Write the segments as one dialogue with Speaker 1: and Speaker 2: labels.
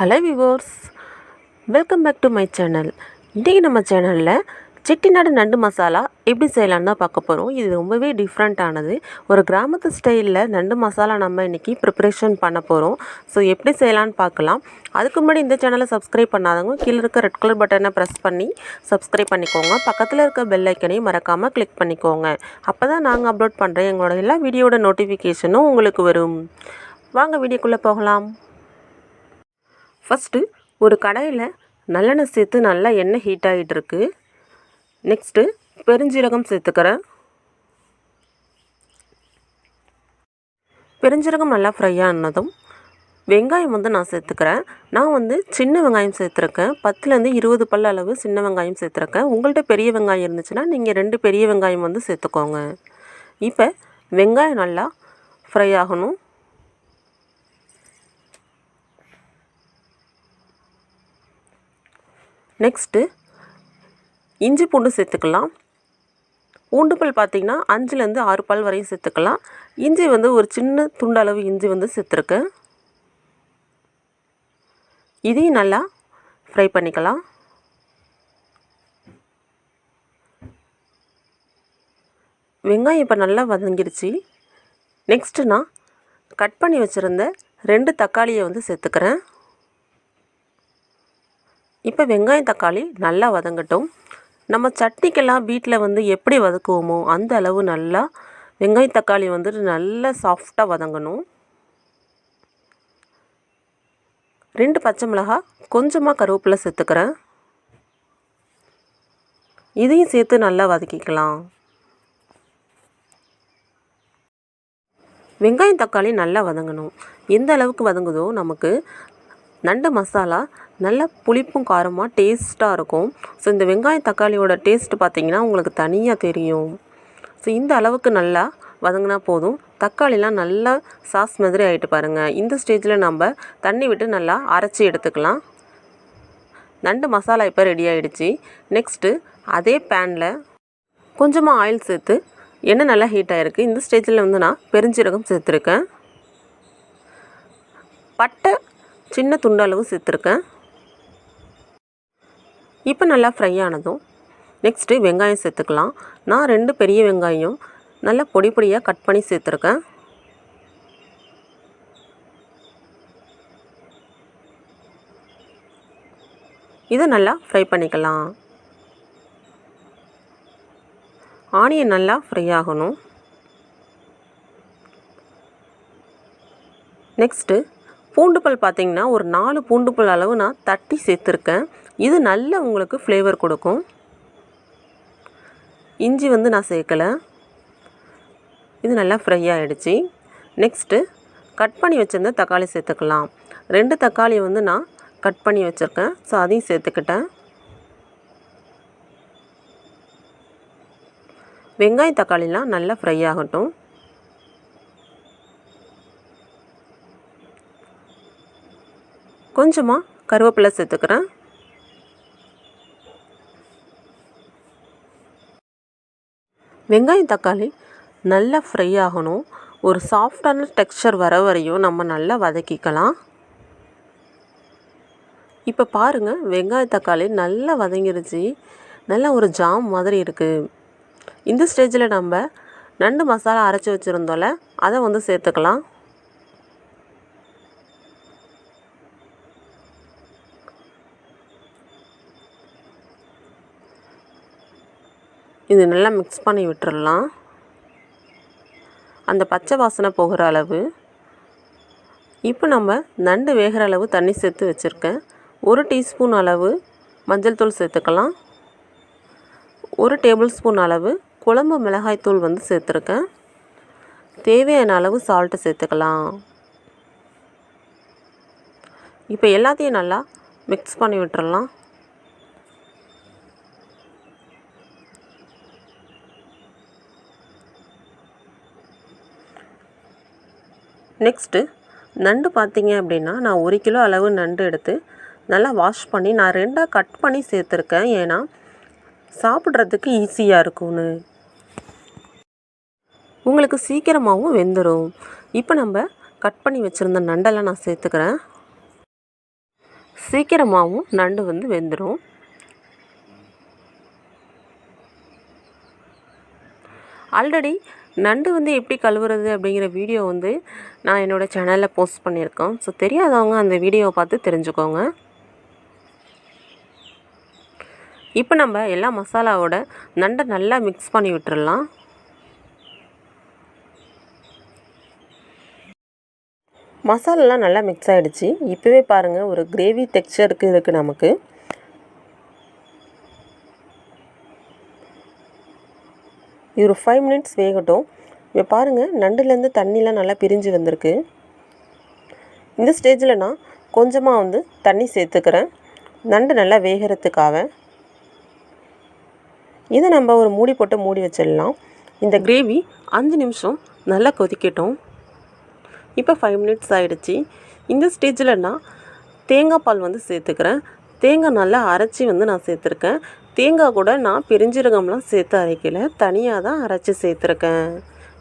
Speaker 1: Hello viewers, welcome back to my channel. இன்றைக்கி நம்ம சேனலில் செட்டிநாடு நண்டு மசாலா எப்படி செய்யலான்னு தான் பார்க்க போகிறோம். இது ரொம்பவே டிஃப்ரெண்ட்டானது. ஒரு கிராமத்து ஸ்டைலில் நண்டு மசாலா நம்ம இன்றைக்கி ப்ரிப்பரேஷன் பண்ண போகிறோம். ஸோ எப்படி செய்யலான்னு பார்க்கலாம். அதுக்கு முன்னாடி இந்த சேனலை சப்ஸ்கிரைப் பண்ணாதவங்க கீழே இருக்க ரெட் கலர் பட்டனை ப்ரெஸ் பண்ணி சப்ஸ்கிரைப் பண்ணிக்கோங்க. பக்கத்தில் இருக்க பெல் ஐக்கனையும் மறக்காமல் கிளிக் பண்ணிக்கோங்க. அப்போ தான் நாங்கள் அப்லோட் பண்ணுறேன் எங்களோட எல்லா வீடியோட நோட்டிஃபிகேஷனும் உங்களுக்கு வரும். வாங்க வீடியோக்குள்ளே போகலாம். ஃபஸ்ட்டு ஒரு கடாயில் நல்லெண்ணெய் சேர்த்து நல்லா எண்ணெய் ஹீட் ஆகிட்டுருக்கு. நெக்ஸ்ட்டு பெருஞ்சீரகம் சேர்த்துக்கிறேன். பெருஞ்சீரகம் நல்லா ஃப்ரை ஆனதும் வெங்காயம் நான் சேர்த்துக்கிறேன். நான் சின்ன வெங்காயம் சேர்த்துருக்கேன். 10லேருந்து 20 பல் அளவு சின்ன வெங்காயம் சேர்த்துருக்கேன். உங்கள்கிட்ட பெரிய வெங்காயம் இருந்துச்சுன்னா நீங்கள் 2 பெரிய வெங்காயம் சேர்த்துக்கோங்க. இப்போ வெங்காயம் நல்லா ஃப்ரை ஆகணும். நெக்ஸ்ட்டு இஞ்சி பூண்டு சேர்த்துக்கலாம். பூண்டு பல் பார்த்திங்கன்னா 5லேருந்து 6 பல் வரையும் சேர்த்துக்கலாம். இஞ்சி ஒரு சின்ன துண்டளவு இஞ்சி சேர்த்துருக்கேன். இதையும் நல்லா ஃப்ரை பண்ணிக்கலாம். வெங்காயம் இப்போ நல்லா வதங்கிடுச்சு. நெக்ஸ்ட்டு நான் கட் பண்ணி வச்சுருந்த 2 தக்காளியை சேர்த்துக்கிறேன். இப்போ வெங்காயம் தக்காளி நல்லா வதங்கட்டும். நம்ம சட்னிக்கெல்லாம் வீட்டில் எப்படி வதக்குவோமோ அந்த அளவு நல்லா வெங்காயம் தக்காளி நல்லா சாஃப்டாக வதங்கணும். 2 பச்சை மிளகாய், கொஞ்சமாக கருவேப்பிலை சேர்த்துக்கிறேன். இதையும் சேர்த்து நல்லா வதக்கிக்கலாம். வெங்காயம் தக்காளி நல்லா வதங்கணும். எந்த அளவுக்கு வதங்குதோ நமக்கு நண்டு மசாலா நல்லா புளிப்பும் காரமாக டேஸ்ட்டாக இருக்கும். ஸோ இந்த வெங்காயம் தக்காளியோட டேஸ்ட்டு பார்த்திங்கன்னா உங்களுக்கு தனியாக தெரியும். ஸோ இந்த அளவுக்கு நல்லா வதங்கினா போதும். தக்காளிலாம் நல்லா சாஸ் மாதிரி ஆகிட்டு பாருங்கள். இந்த ஸ்டேஜில் நம்ம தண்ணி விட்டு நல்லா அரைச்சி எடுத்துக்கலாம். நண்டு மசாலா இப்போ ரெடி ஆகிடுச்சு. நெக்ஸ்ட்டு அதே பேனில் கொஞ்சமாக ஆயில் சேர்த்து எண்ணெய் நல்லா ஹீட் ஆகிருக்கு. இந்த ஸ்டேஜில் நான் பெருஞ்சீரகம் சேர்த்துருக்கேன். பட்டை சின்ன துண்டளவு சேர்த்துருக்கேன். இப்போ நல்லா ஃப்ரை ஆனதும் நெக்ஸ்ட்டு வெங்காயம் சேர்த்துக்கலாம். நான் 2 பெரிய வெங்காயம் நல்லா பொடி பொடியாக கட் பண்ணி சேர்த்துருக்கேன். இதை நல்லா ஃப்ரை பண்ணிக்கலாம். ஆனியன் நல்லா ஃப்ரை ஆகணும். நெக்ஸ்ட்டு பூண்டு பல் பார்த்திங்கன்னா ஒரு 4 பூண்டு பல் அளவு நான் தட்டி சேர்த்துருக்கேன். இது நல்ல உங்களுக்கு ஃப்ளேவர் கொடுக்கும். இஞ்சி நான் சேர்க்கலை. இது நல்லா ஃப்ரை ஆகிடுச்சு. நெக்ஸ்ட்டு கட் பண்ணி வச்சுருந்த தக்காளி சேர்த்துக்கலாம். 2 தக்காளி நான் கட் பண்ணி வச்சுருக்கேன். ஸோ அதையும் சேர்த்துக்கிட்டேன். வெங்காயம் தக்காளிலாம் நல்லா ஃப்ரை ஆகட்டும். கொஞ்சமாக கருவேப்பிலை சேர்த்துக்கிறேன். வெங்காயம் தக்காளி நல்லா ஃப்ரை ஆகணும். ஒரு சாஃப்டான டெக்ஸ்சர் வர வரையும் நம்ம நல்லா வதக்கிக்கலாம். இப்போ பாருங்கள், வெங்காய தக்காளி நல்லா வதங்கிருச்சு. நல்லா ஒரு ஜாம் மாதிரி இருக்குது. இந்த ஸ்டேஜில் நம்ம நண்டு மசாலா அரைச்சி வச்சுருந்தோம்ல அதை சேர்த்துக்கலாம். இது நல்லா மிக்ஸ் பண்ணி விட்டுறலாம். அந்த பச்சை வாசனை போகிற அளவு. இப்போ நம்ம நண்டு வேகிற அளவு தண்ணி சேர்த்து வச்சுருக்கேன். 1 டீஸ்பூன் அளவு மஞ்சள் தூள் சேர்த்துக்கலாம். 1 டேபிள் ஸ்பூன் அளவு குழம்பு மிளகாய் தூள் சேர்த்துருக்கேன். தேவையான அளவு சால்ட்டு சேர்த்துக்கலாம். இப்போ எல்லாத்தையும் நல்லா மிக்ஸ் பண்ணி விட்டுறலாம். நெக்ஸ்ட்டு நண்டு பார்த்திங்க அப்படின்னா நான் 1 கிலோ அளவு நண்டு எடுத்து நல்லா வாஷ் பண்ணி நான் 2ஆக கட் பண்ணி சேர்த்துருக்கேன். ஏன்னா சாப்பிட்றதுக்கு ஈஸியாக இருக்கும்னு. உங்களுக்கு சீக்கிரமாகவும் வெந்துடும். இப்போ நம்ம கட் பண்ணி வச்சுருந்த நண்டெல்லாம் நான் சேர்த்துக்கிறேன். சீக்கிரமாகவும் நண்டு வந்து வெந்துடும். ஆல்ரெடி நண்டு வந்து எப்படி கழுவுறது அப்படிங்கிற வீடியோ வந்து நான் என்னோடய சேனலில் போஸ்ட் பண்ணியிருக்கேன். ஸோ தெரியாதவங்க அந்த வீடியோவை பார்த்து தெரிஞ்சுக்கோங்க. இப்போ நம்ம எல்லா மசாலாவோட நண்டை நல்லா மிக்ஸ் பண்ணி விட்டுறலாம். மசாலாலாம் நல்லா மிக்ஸ் ஆகிடுச்சு. இப்போவே பாருங்கள் ஒரு கிரேவி டெக்ஸ்சருக்கு இருக்குது நமக்கு. இது ஒரு 5 மினிட்ஸ் வேகட்டும். இப்போ பாருங்கள் நண்டுலேருந்து தண்ணிலாம் நல்லா பிரிஞ்சு வந்திருக்கு. இந்த ஸ்டேஜில் நான் கொஞ்சமாக வந்து தண்ணி சேர்த்துக்கிறேன், நண்டு நல்லா வேகிறதுக்காக. இதை நம்ம ஒரு மூடி போட்டு மூடி வச்சிடலாம். இந்த கிரேவி 5 நிமிஷம் நல்லா கொதிக்கட்டும். இப்போ 5 மினிட்ஸ் ஆகிடுச்சி. இந்த ஸ்டேஜில் நான் தேங்காய் பால் வந்து சேர்த்துக்கிறேன். தேங்காய் நல்லா அரைச்சி வந்து நான் சேர்த்துருக்கேன். தேங்காய் கூட நான் பெருஞ்சீரகம்லாம் சேர்த்து அரைக்கலை, தனியாக தான் அரைச்சி சேர்த்துருக்கேன்.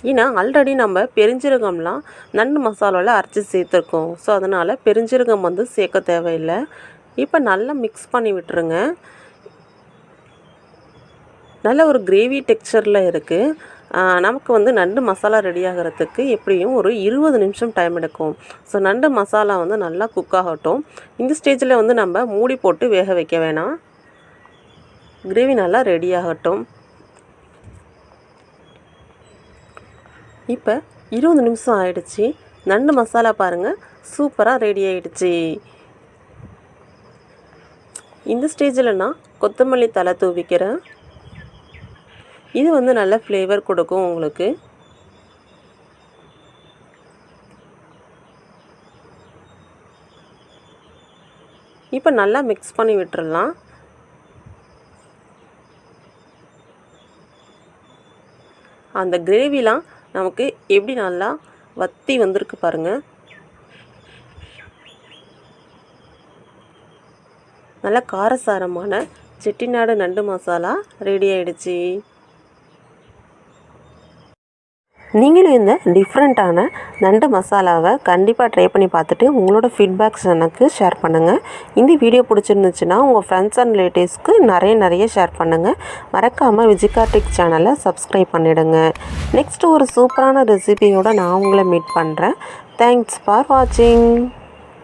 Speaker 1: ஏன்னா ஆல்ரெடி நம்ம பெருஞ்சீரகம்லாம் நண்டு மசாலாவில் அரைச்சி சேர்த்துருக்கோம். ஸோ அதனால் பெருஞ்சீரகம் வந்து சேர்க்க தேவையில்லை. இப்போ நல்லா மிக்ஸ் பண்ணி விட்டுருங்க. நல்ல ஒரு கிரேவி டெக்ஸ்சரில் இருக்குது. நமக்கு வந்து நண்டு மசாலா ரெடி ஆகிறதுக்கு எப்படியும் ஒரு 20 நிமிஷம் டைம் எடுக்கும். ஸோ நண்டு மசாலா வந்து நல்லா குக் ஆகட்டும். இந்த ஸ்டேஜில் வந்து நம்ம மூடி போட்டு வேக வைக்க வேணாம். கிரேவி நல்லா ரெடி ஆகட்டும். இப்போ 20 நிமிஷம் ஆகிடுச்சி. நண்டு மசாலா பாருங்கள் சூப்பராக ரெடி ஆகிடுச்சி. இந்த ஸ்டேஜில் நான் கொத்தமல்லி தழை தூவிக்கிறேன். இது வந்து நல்ல ஃப்ளேவர் கொடுக்கும் உங்களுக்கு. இப்போ நல்லா மிக்ஸ் பண்ணி விட்டுறலாம். அந்த கிரேவிலாம் நமக்கு எப்படி நல்லா வத்தி வந்திருக்கு பாருங்கள். நல்லா காரசாரமான செட்டிநாடு நண்டு மசாலா ரெடி ஆகிடுச்சி. நீங்களும் இந்த டிஃப்ரெண்ட்டான நண்டு மசாலாவை கண்டிப்பாக ட்ரை பண்ணி பார்த்துட்டு உங்களோட ஃபீட்பேக்ஸ் எனக்கு ஷேர் பண்ணுங்கள். இந்த வீடியோ பிடிச்சிருந்துச்சுன்னா உங்கள் ஃப்ரெண்ட்ஸ் அண்ட் ரிலேட்டிவ்ஸ்க்கு நிறைய ஷேர் பண்ணுங்கள். மறக்காமல் VijiCare சேனலை சப்ஸ்கிரைப் பண்ணிவிடுங்க. நெக்ஸ்ட்டு ஒரு சூப்பரான ரெசிபியோடு நான் உங்களை மீட் பண்ணுறேன். தேங்க்ஸ் ஃபார் வாட்சிங்.